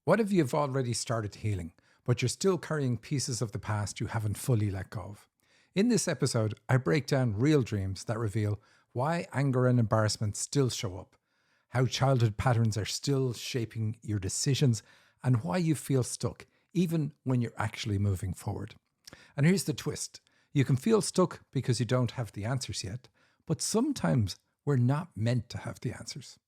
What if you've already started healing, but you're still carrying pieces of the past you haven't fully let go of? In this episode, I break down real dreams that reveal why anger and embarrassment still show up, how childhood patterns are still shaping your decisions, and why you feel stuck, even when you're actually moving forward. And here's the twist. You can feel stuck because you don't have the answers yet, but sometimes we're not meant to have the answers.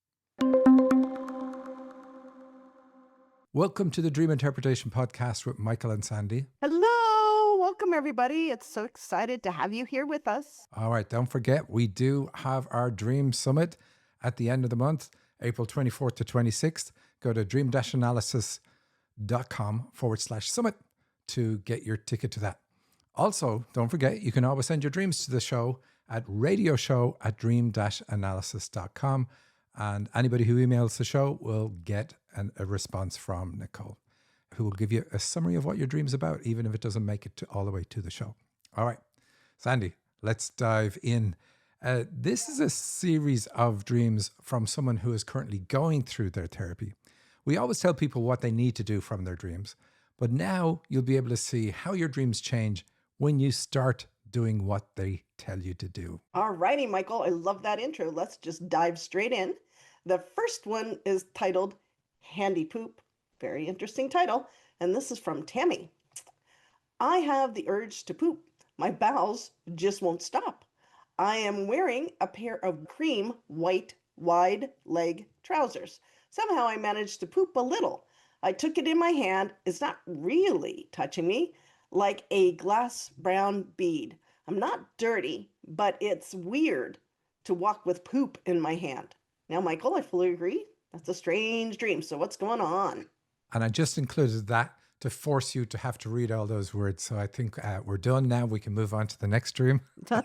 Welcome to the Dream Interpretation Podcast with Michael and Sandy. Hello, welcome everybody. It's so excited to have you here with us. All right, don't forget, we do have our Dream Summit at the end of the month, April 24th to 26th. Go to dream-analysis.com/summit to get your ticket to that. Also, don't forget, you can always send your dreams to the show at radioshow@dream-analysis.com. And anybody who emails the show will get a response from Nicole, who will give you a summary of what your dream's about, even if it doesn't make it all the way to the show. All right, Sandy, let's dive in. This is a series of dreams from someone who is currently going through their therapy. We always tell people what they need to do from their dreams, but now you'll be able to see how your dreams change when you start doing what they tell you to do. All righty, Michael. I love that intro. Let's just dive straight in. The first one is titled Handy Poop. Very interesting title. And this is from Tammy. I have the urge to poop. My bowels just won't stop. I am wearing a pair of cream white wide leg trousers. Somehow I managed to poop a little. I took it in my hand. It's not really touching me, like a glass brown bead. I'm not dirty, but it's weird to walk with poop in my hand. Now, Michael, I fully agree. That's a strange dream. So what's going on? And I just included that to force you to have to read all those words. So I think we're done now. We can move on to the next dream. All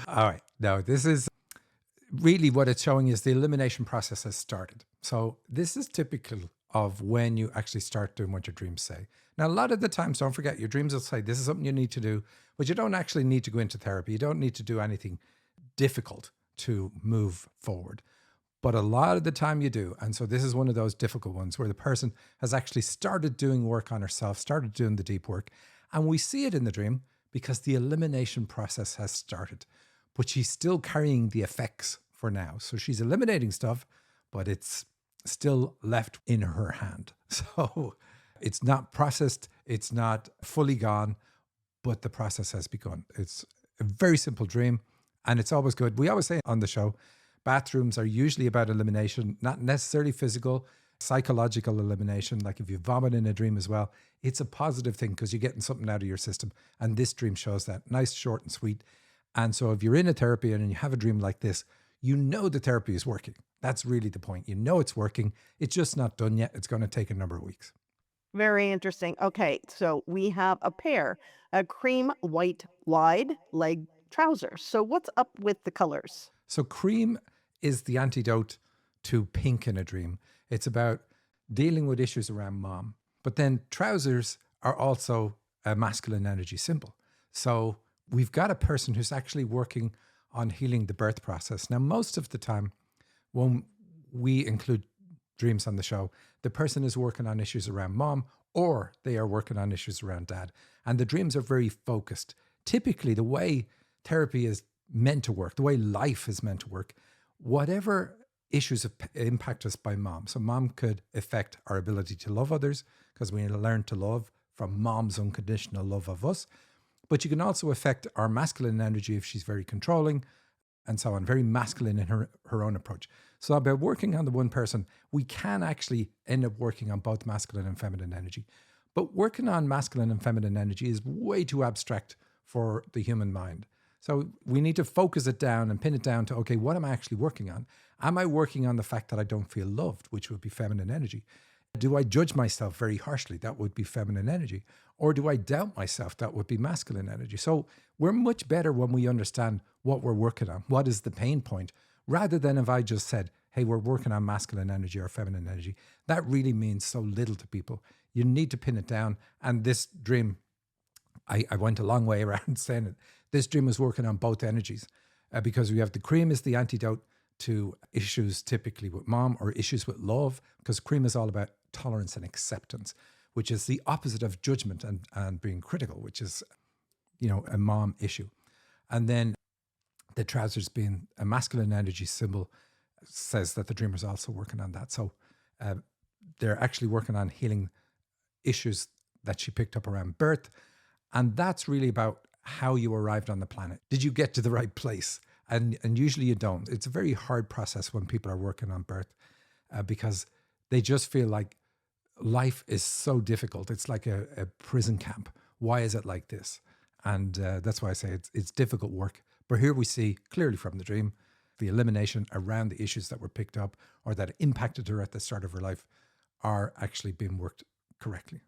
right. Now, this is really what it's showing is the elimination process has started. So this is typical of when you actually start doing what your dreams say. Now, a lot of the times, don't forget, your dreams will say, this is something you need to do, but you don't actually need to go into therapy. You don't need to do anything difficult to move forward. But a lot of the time you do. And so this is one of those difficult ones where the person has actually started doing work on herself, started doing the deep work. And we see it in the dream because the elimination process has started. But she's still carrying the effects for now. So she's eliminating stuff, but it's still left in her hand. So it's not processed, it's not fully gone, but the process has begun. It's a very simple dream, and it's always good. We always say on the show, bathrooms are usually about elimination, not necessarily physical, psychological elimination. Like if you vomit in a dream as well, it's a positive thing because you're getting something out of your system. And this dream shows that. Nice, short and sweet. And so if you're in a therapy and you have a dream like this, you know the therapy is working. That's really the point. You know it's working. It's just not done yet. It's going to take a number of weeks. Very interesting. Okay, so we have a pair, a cream white wide leg trousers. So what's up with the colors? So cream is the antidote to pink in a dream. It's about dealing with issues around mom. But then trousers are also a masculine energy symbol. So we've got a person who's actually working on healing the birth process. Now, most of the time, when we include dreams on the show, the person is working on issues around mom or they are working on issues around dad. And the dreams are very focused. Typically, the way therapy is meant to work, the way life is meant to work, whatever issues impact us by mom. So mom could affect our ability to love others because we learn to love from mom's unconditional love of us. But you can also affect our masculine energy if she's very controlling and so on, very masculine in her own approach. So by working on the one person, we can actually end up working on both masculine and feminine energy. But working on masculine and feminine energy is way too abstract for the human mind. So we need to focus it down and pin it down to, okay, what am I actually working on? Am I working on the fact that I don't feel loved, which would be feminine energy? Do I judge myself very harshly? That would be feminine energy. Or do I doubt myself? That would be masculine energy. So we're much better when we understand what we're working on. What is the pain point? Rather than if I just said, hey, we're working on masculine energy or feminine energy. That really means so little to people. You need to pin it down. And this dream, I went a long way around saying it. This dream is working on both energies because we have the cream is the antidote to issues typically with mom or issues with love, because cream is all about tolerance and acceptance, which is the opposite of judgment and being critical, which is, a mom issue. And then the trousers being a masculine energy symbol says that the dreamer's also working on that. So they're actually working on healing issues that she picked up around birth. And that's really about how you arrived on the planet. Did you get to the right place? And usually you don't. It's a very hard process when people are working on birth because they just feel like life is so difficult. It's like a prison camp. Why is it like this? And that's why I say it's difficult work. But here we see clearly from the dream, the elimination around the issues that were picked up or that impacted her at the start of her life are actually being worked correctly.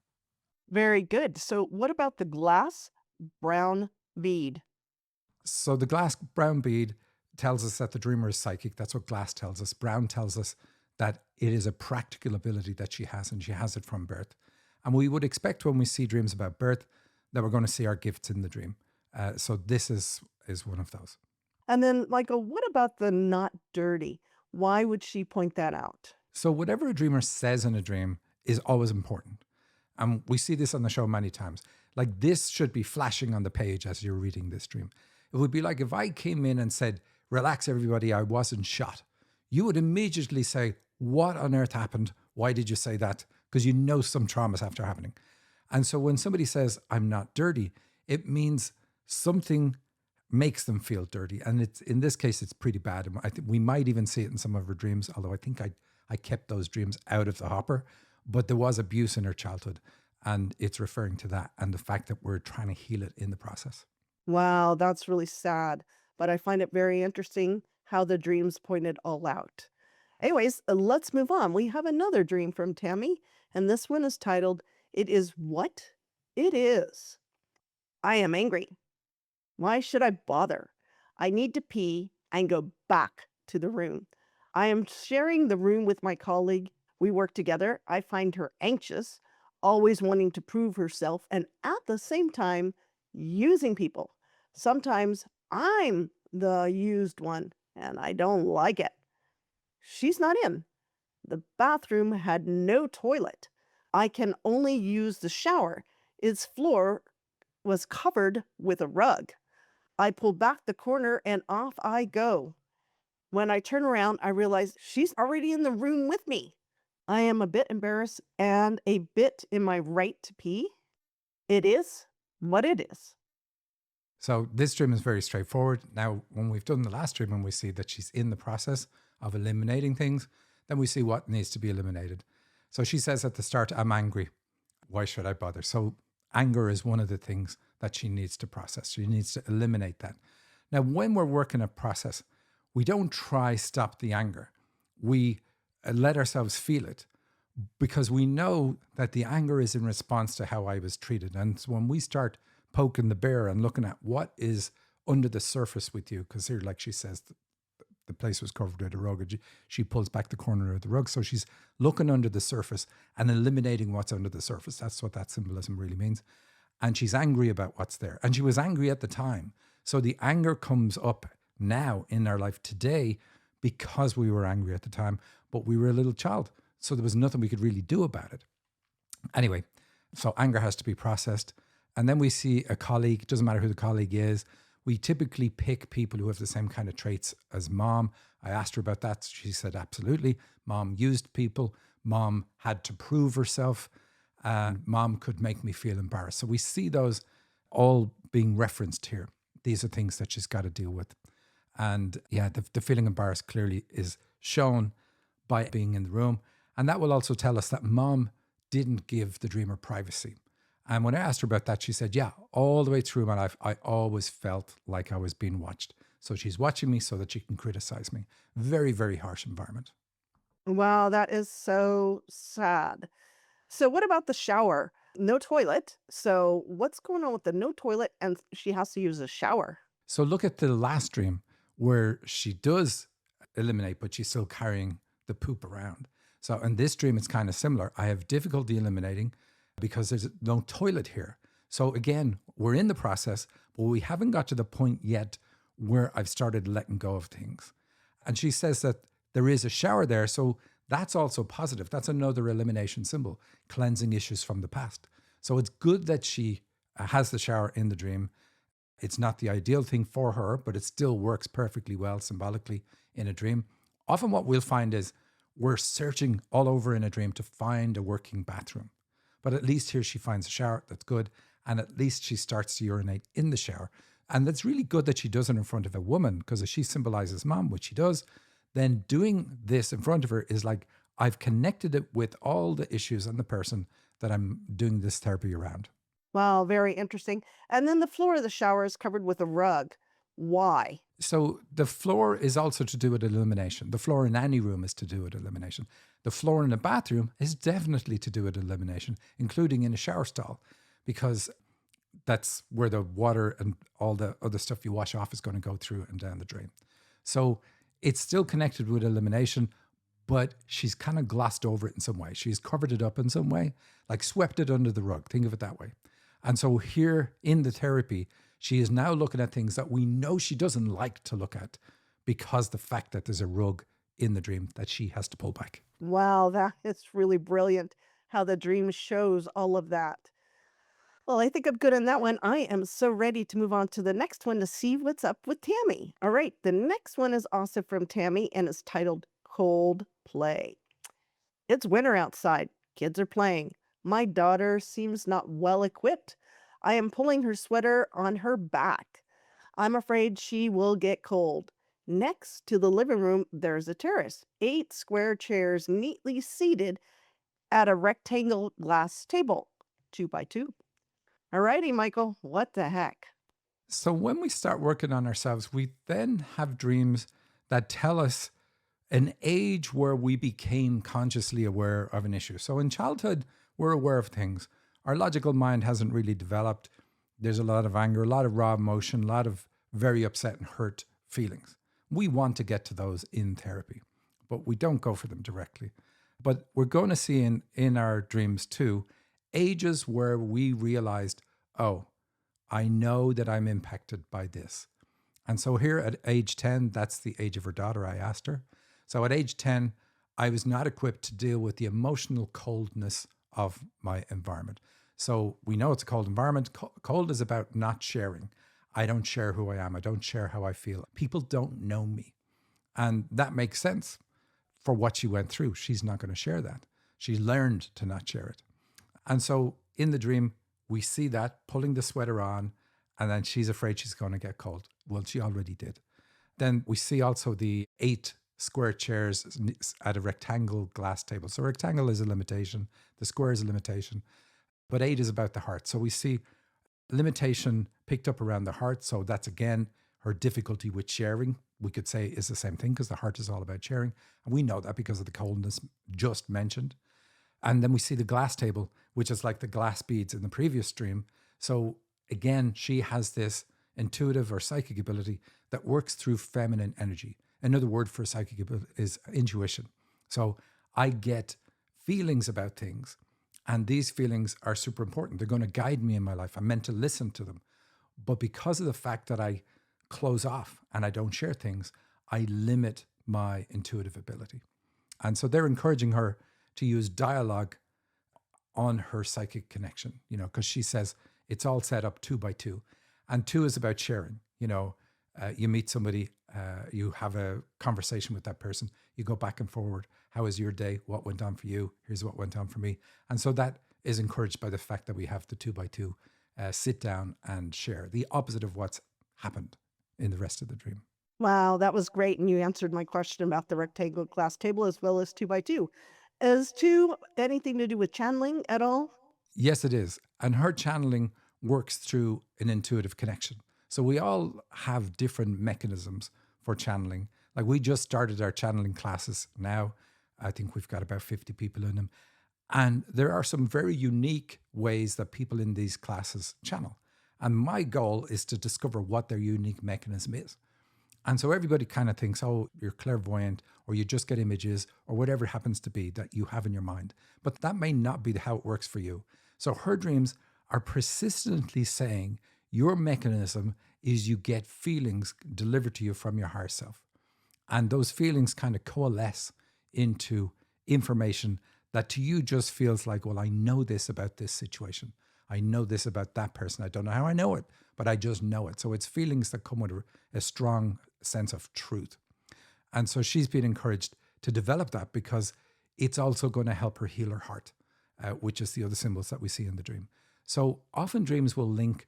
Very good. So, what about the glass brown bead? So the glass brown bead tells us that the dreamer is psychic. That's what glass tells us. Brown tells us that it is a practical ability that she has, and she has it from birth. And we would expect when we see dreams about birth that we're going to see our gifts in the dream. So this is one of those. And then, Michael, what about the not dirty? Why would she point that out? So whatever a dreamer says in a dream is always important. And we see this on the show many times. Like this should be flashing on the page as you're reading this dream. It would be like if I came in and said, relax everybody, I wasn't shot. You would immediately say, what on earth happened? Why did you say that? Because you know some traumas after happening. And so when somebody says, I'm not dirty, it means something makes them feel dirty. And it's in this case, it's pretty bad. I think we might even see it in some of her dreams, although I think I kept those dreams out of the hopper. But there was abuse in her childhood. And it's referring to that and the fact that we're trying to heal it in the process. Wow, that's really sad. But I find it very interesting how the dreams point it all out. Anyways, let's move on. We have another dream from Tammy, and this one is titled, It Is What It Is. I am angry. Why should I bother? I need to pee and go back to the room. I am sharing the room with my colleague. We work together. I find her anxious, always wanting to prove herself, and at the same time, using people. Sometimes I'm the used one, and I don't like it. She's not in. The bathroom had no toilet. I can only use the shower. Its floor was covered with a rug. I pull back the corner and off I go. When I turn around, I realize she's already in the room with me. I am a bit embarrassed and a bit in my right to pee. It is what it is. So this dream is very straightforward. Now, when we've done the last dream and we see that she's in the process of eliminating things, then we see what needs to be eliminated. So she says at the start, I'm angry. Why should I bother? So anger is one of the things that she needs to process. She needs to eliminate that. Now, when we're working a process, we don't try stop the anger. We let ourselves feel it because we know that the anger is in response to how I was treated. And so when we start poking the bear and looking at what is under the surface with you, because here, like she says, the place was covered with a rug, and she pulls back the corner of the rug. So she's looking under the surface and eliminating what's under the surface. That's what that symbolism really means. And she's angry about what's there. And she was angry at the time. So the anger comes up now in our life today because we were angry at the time, but we were a little child. So there was nothing we could really do about it. Anyway, so anger has to be processed. And then we see a colleague, doesn't matter who the colleague is. We typically pick people who have the same kind of traits as mom. I asked her about that. She said, absolutely. Mom used people. Mom had to prove herself. Mom could make me feel embarrassed. So we see those all being referenced here. These are things that she's got to deal with. And yeah, the feeling embarrassed clearly is shown by being in the room. And that will also tell us that mom didn't give the dreamer privacy. And when I asked her about that, she said, yeah, all the way through my life, I always felt like I was being watched. So she's watching me so that she can criticize me. Very, very harsh environment. Wow, that is so sad. So, what about the shower? No toilet. So, what's going on with the no toilet and she has to use a shower? So look at the last dream where she does eliminate, but she's still carrying the poop around. So in this dream, it's kind of similar. I have difficulty eliminating because there's no toilet here. So again, we're in the process, but we haven't got to the point yet where I've started letting go of things. And she says that there is a shower there. So that's also positive. That's another elimination symbol, cleansing issues from the past. So it's good that she has the shower in the dream. It's not the ideal thing for her, but it still works perfectly well symbolically in a dream. Often what we'll find is we're searching all over in a dream to find a working bathroom. But at least here she finds a shower. That's good. And at least she starts to urinate in the shower. And that's really good that she does it in front of a woman, because if she symbolizes mom, which she does, then doing this in front of her is like, I've connected it with all the issues and the person that I'm doing this therapy around. Wow, very interesting. And then the floor of the shower is covered with a rug. Why? So the floor is also to do with elimination. The floor in any room is to do with elimination. The floor in a bathroom is definitely to do with elimination, including in a shower stall, because that's where the water and all the other stuff you wash off is going to go through and down the drain. So it's still connected with elimination, but she's kind of glossed over it in some way. She's covered it up in some way, like swept it under the rug. Think of it that way. And so here in the therapy, she is now looking at things that we know she doesn't like to look at, because the fact that there's a rug in the dream that she has to pull back. Wow, that is really brilliant how the dream shows all of that. Well, I think I'm good on that one. I am so ready to move on to the next one to see what's up with Tammy. All right, the next one is also from Tammy and is titled Cold Play. It's winter outside. Kids are playing. My daughter seems not well equipped. I am pulling her sweater on her back. I'm afraid she will get cold. Next to the living room, there's a terrace. 8 square chairs neatly seated at a rectangle glass table, 2 by 2. Alrighty, Michael, what the heck? So when we start working on ourselves, we then have dreams that tell us an age where we became consciously aware of an issue. So in childhood, we're aware of things. Our logical mind hasn't really developed. There's a lot of anger, a lot of raw emotion, a lot of very upset and hurt feelings. We want to get to those in therapy, but we don't go for them directly. But we're going to see in our dreams too, ages where we realized, oh, I know that I'm impacted by this. And so here at age 10, that's the age of her daughter, I asked her. So at age 10, I was not equipped to deal with the emotional coldness of my environment. So we know it's a cold environment. Cold is about not sharing. I don't share who I am. I don't share how I feel. People don't know me. And that makes sense for what she went through. She's not going to share that. She learned to not share it. And so in the dream, we see that pulling the sweater on, and then she's afraid she's going to get cold. Well, she already did. Then we see also the 8 square chairs at a rectangle glass table. So rectangle is a limitation. The square is a limitation. But 8 is about the heart. So we see limitation picked up around the heart. So that's, again, her difficulty with sharing, we could say is the same thing, because the heart is all about sharing. And we know that because of the coldness just mentioned. And then we see the glass table, which is like the glass beads in the previous dream. So again, she has this intuitive or psychic ability that works through feminine energy. Another word for psychic ability is intuition. So I get feelings about things, and these feelings are super important. They're going to guide me in my life. I'm meant to listen to them. But because of the fact that I close off and I don't share things, I limit my intuitive ability. And so they're encouraging her to use dialogue on her psychic connection, because she says it's all set up 2 by 2. And 2 is about sharing. You meet somebody, you have a conversation with that person, you go back and forward. How was your day? What went on for you? Here's what went on for me. And so that is encouraged by the fact that we have the 2 by 2 sit down and share, the opposite of what's happened in the rest of the dream. Wow, that was great. And you answered my question about the rectangle glass table as well as 2 by 2. Is 2 anything to do with channeling at all? Yes, it is. And her channeling works through an intuitive connection. So we all have different mechanisms for channeling. Like we just started our channeling classes now. I think we've got about 50 people in them. And there are some very unique ways that people in these classes channel. And my goal is to discover what their unique mechanism is. And so everybody kind of thinks, oh, you're clairvoyant, or you just get images, or whatever it happens to be that you have in your mind. But that may not be how it works for you. So her dreams are persistently saying your mechanism is you get feelings delivered to you from your higher self. And those feelings kind of coalesce into information that to you just feels like, well, I know this about this situation. I know this about that person. I don't know how I know it, but I just know it. So it's feelings that come with a strong sense of truth. And so she's been encouraged to develop that because it's also going to help her heal her heart, which is the other symbols that we see in the dream. So often dreams will link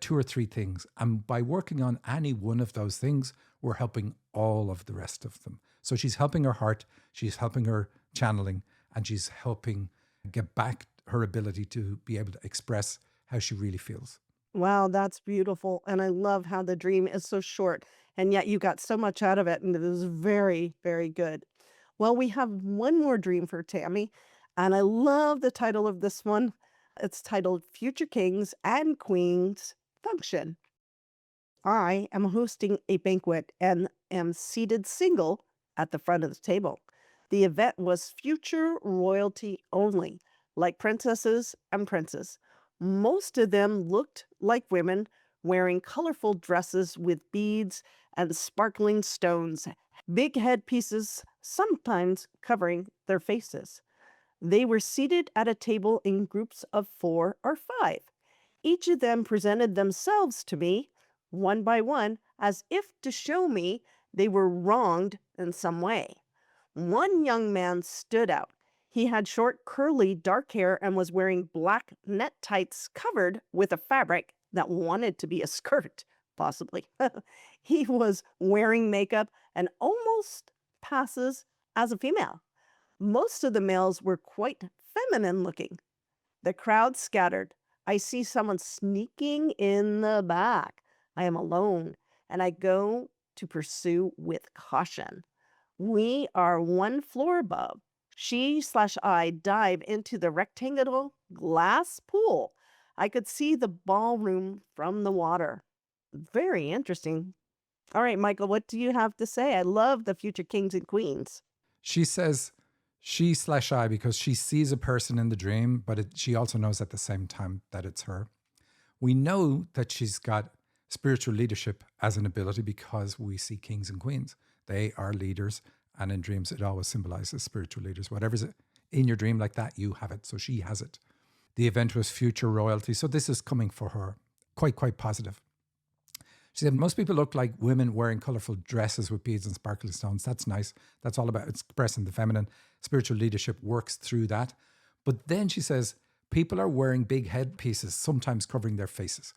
2 or 3 things. And by working on any one of those things, we're helping all of the rest of them. So she's helping her heart, she's helping her channeling, and she's helping get back her ability to be able to express how she really feels. Wow, that's beautiful. And I love how the dream is so short, and yet you got so much out of it, and it is very, very good. Well, we have one more dream for Tammy, and I love the title of this one. It's titled Future Kings and Queens Function. I am hosting a banquet and am seated single at the front of the table. The event was future royalty only, like princesses and princes. Most of them looked like women wearing colorful dresses with beads and sparkling stones, big headpieces sometimes covering their faces. They were seated at a table in groups of 4 or 5. Each of them presented themselves to me, one by one, as if to show me they were wronged in some way. One young man stood out. He had short, curly, dark hair and was wearing black net tights covered with a fabric that wanted to be a skirt, possibly. He was wearing makeup and almost passes as a female. Most of the males were quite feminine looking. The crowd scattered. I see someone sneaking in the back. I am alone, and I go to pursue with caution. We are one floor above. She/I dive into the rectangular glass pool. I could see the ballroom from the water. Very interesting. All right, Michael, what do you have to say? I love the future kings and queens. She says she/I because she sees a person in the dream, but she also knows at the same time that it's her. We know that she's got spiritual leadership as an ability because we see kings and queens. They are leaders, and in dreams, it always symbolizes spiritual leaders. Whatever's in your dream like that, you have it. So she has it. The event was future royalty. So this is coming for her. Quite positive. She said, most people look like women wearing colorful dresses with beads and sparkly stones. That's nice. That's all about expressing the feminine. Spiritual leadership works through that. But then she says, people are wearing big headpieces, sometimes covering their faces.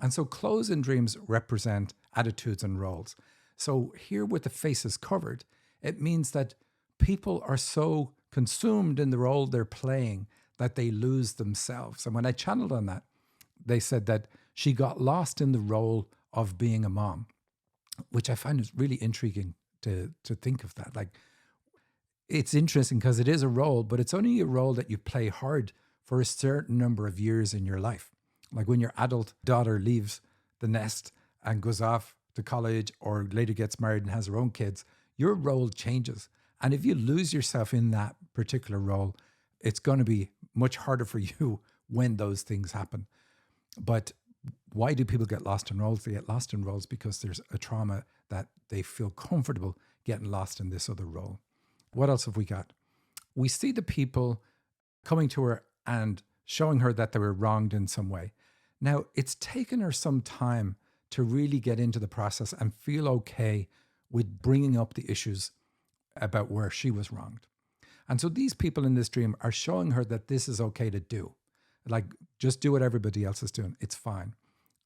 And so clothes in dreams represent attitudes and roles. So here with the faces covered, it means that people are so consumed in the role they're playing that they lose themselves. And when I channeled on that, they said that she got lost in the role of being a mom, which I find is really intriguing to think of that. Like, it's interesting because it is a role, but it's only a role that you play hard for a certain number of years in your life. Like when your adult daughter leaves the nest and goes off to college or later gets married and has her own kids, your role changes. And if you lose yourself in that particular role, it's going to be much harder for you when those things happen. But why do people get lost in roles? They get lost in roles because there's a trauma that they feel comfortable getting lost in this other role. What else have we got? We see the people coming to her and showing her that they were wronged in some way. Now, it's taken her some time to really get into the process and feel okay with bringing up the issues about where she was wronged. And so these people in this dream are showing her that this is okay to do. Like, just do what everybody else is doing. It's fine.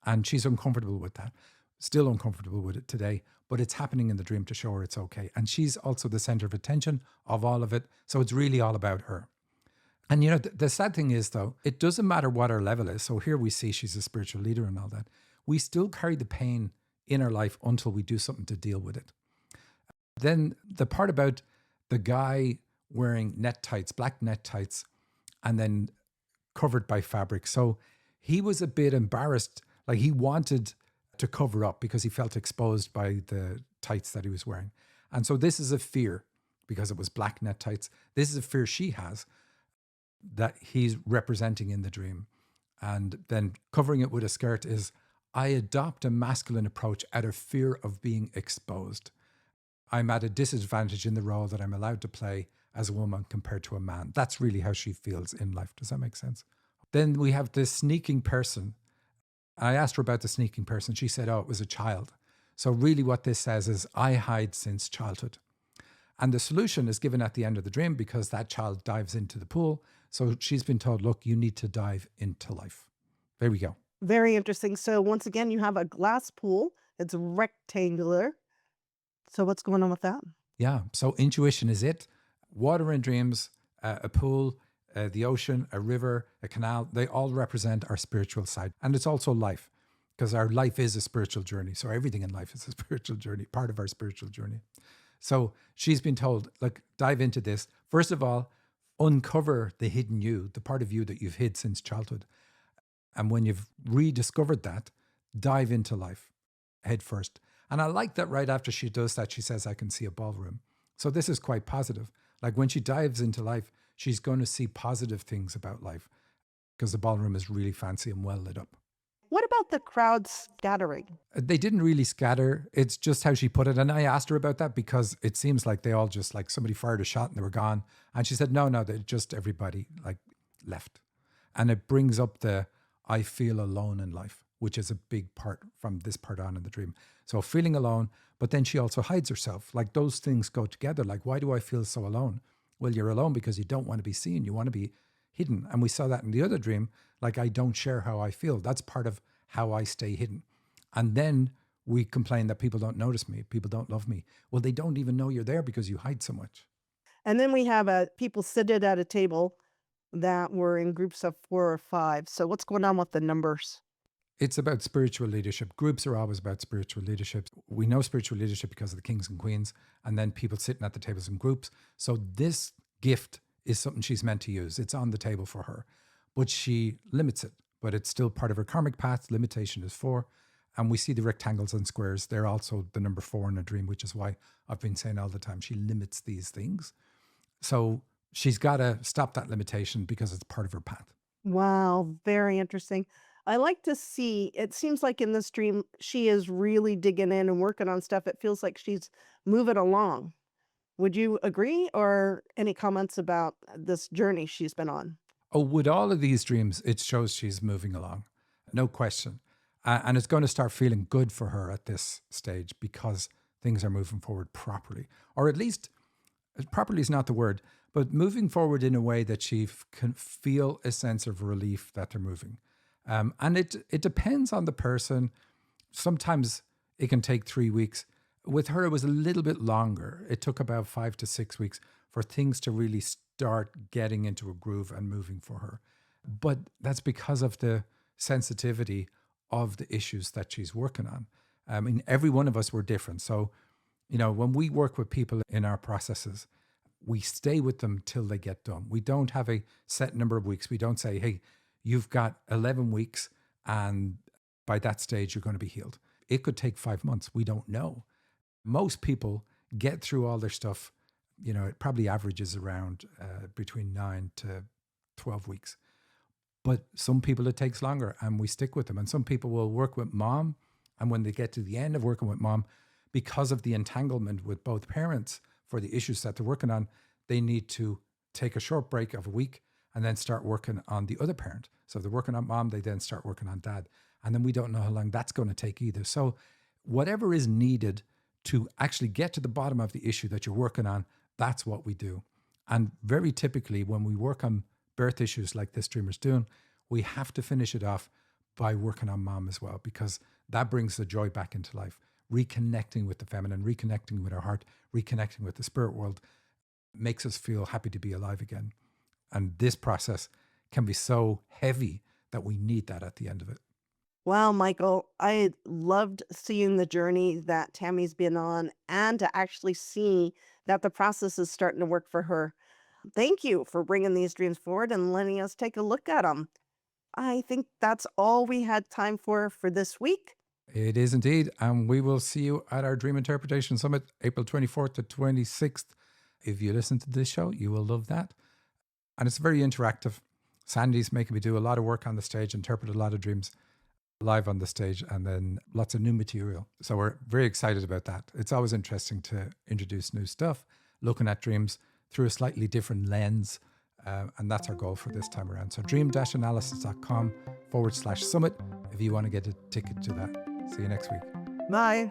And she's uncomfortable with that. Still uncomfortable with it today, but it's happening in the dream to show her it's okay. And she's also the center of attention of all of it. So it's really all about her. And, you know, the sad thing is, though, it doesn't matter what her level is. So here we see she's a spiritual leader and all that. We still carry the pain in our life until we do something to deal with it. Then the part about the guy wearing net tights, black net tights, and then covered by fabric. So he was a bit embarrassed. Like, he wanted to cover up because he felt exposed by the tights that he was wearing. And so this is a fear because it was black net tights. This is a fear she has that he's representing in the dream. And then covering it with a skirt is, I adopt a masculine approach out of fear of being exposed. I'm at a disadvantage in the role that I'm allowed to play as a woman compared to a man. That's really how she feels in life. Does that make sense? Then we have this sneaking person. I asked her about the sneaking person. She said, oh, it was a child. So really what this says is I hide since childhood. And the solution is given at the end of the dream because that child dives into the pool. So she's been told, look, you need to dive into life. There we go. Very interesting. So once again, you have a glass pool. It's rectangular. So what's going on with that? Yeah. So intuition is it. Water in dreams, a pool, the ocean, a river, a canal, they all represent our spiritual side. And it's also life, because our life is a spiritual journey. So everything in life is a spiritual journey, part of our spiritual journey. So she's been told, look, dive into this. First of all, uncover the hidden you, the part of you that you've hid since childhood. And when you've rediscovered that, dive into life head first. And I like that right after she does that, she says, I can see a ballroom. So this is quite positive. Like when she dives into life, she's going to see positive things about life because the ballroom is really fancy and well lit up. What about the crowd scattering? They didn't really scatter. It's just how she put it. And I asked her about that because it seems like they all just like somebody fired a shot and they were gone. And she said, no, they just everybody like left. And it brings up the I feel alone in life, which is a big part from this part on in the dream. So feeling alone, but then she also hides herself. Like those things go together. Like, why do I feel so alone? Well, you're alone because you don't want to be seen. You want to be hidden. And we saw that in the other dream. Like, I don't share how I feel. That's part of how I stay hidden. And then we complain that people don't notice me. People don't love me. Well, they don't even know you're there because you hide so much. And then we have people seated at a table that were in groups of 4 or 5. So what's going on with the numbers? It's about spiritual leadership. Groups are always about spiritual leadership. We know spiritual leadership because of the kings and queens, and then people sitting at the tables in groups. So this gift is something she's meant to use. It's on the table for her, but she limits it. But it's still part of her karmic path. Limitation is 4. And we see the rectangles and squares. They're also the number 4 in a dream, which is why I've been saying all the time, she limits these things. So she's got to stop that limitation because it's part of her path. Wow, very interesting. I like to see, it seems like in this dream, she is really digging in and working on stuff. It feels like she's moving along. Would you agree, or any comments about this journey she's been on? Oh, with all of these dreams, it shows she's moving along, no question. And it's going to start feeling good for her at this stage because things are moving forward properly. Or at least, properly is not the word, but moving forward in a way that she can feel a sense of relief that they're moving. And it depends on the person. Sometimes it can take 3 weeks. With her, it was a little bit longer. It took about 5 to 6 weeks for things to really start getting into a groove and moving for her. But that's because of the sensitivity of the issues that she's working on. I mean, every one of us were different. So, when we work with people in our processes, we stay with them till they get done. We don't have a set number of weeks. We don't say, hey, you've got 11 weeks and by that stage, you're going to be healed. It could take 5 months. We don't know. Most people get through all their stuff. It probably averages around between 9 to 12 weeks. But some people it takes longer and we stick with them. And some people will work with mom. And when they get to the end of working with mom, because of the entanglement with both parents for the issues that they're working on, they need to take a short break of a week and then start working on the other parent. So if they're working on mom, they then start working on dad. And then we don't know how long that's going to take either. So whatever is needed to actually get to the bottom of the issue that you're working on, that's what we do. And very typically when we work on birth issues like this dreamer's doing, we have to finish it off by working on mom as well, because that brings the joy back into life. Reconnecting with the feminine, reconnecting with our heart, reconnecting with the spirit world makes us feel happy to be alive again. And this process can be so heavy that we need that at the end of it. Wow, Michael, I loved seeing the journey that Tammy's been on and to actually see that the process is starting to work for her. Thank you for bringing these dreams forward and letting us take a look at them. I think that's all we had time for this week. It is indeed. And we will see you at our Dream Interpretation Summit, April 24th to 26th. If you listen to this show, you will love that. And it's very interactive. Sandy's making me do a lot of work on the stage, interpret a lot of dreams. live on the stage, and then lots of new material. So we're very excited about that. It's always interesting to introduce new stuff, looking at dreams through a slightly different lens. And that's our goal for this time around. So dream-analysis.com/summit if you want to get a ticket to that. See you next week. Bye.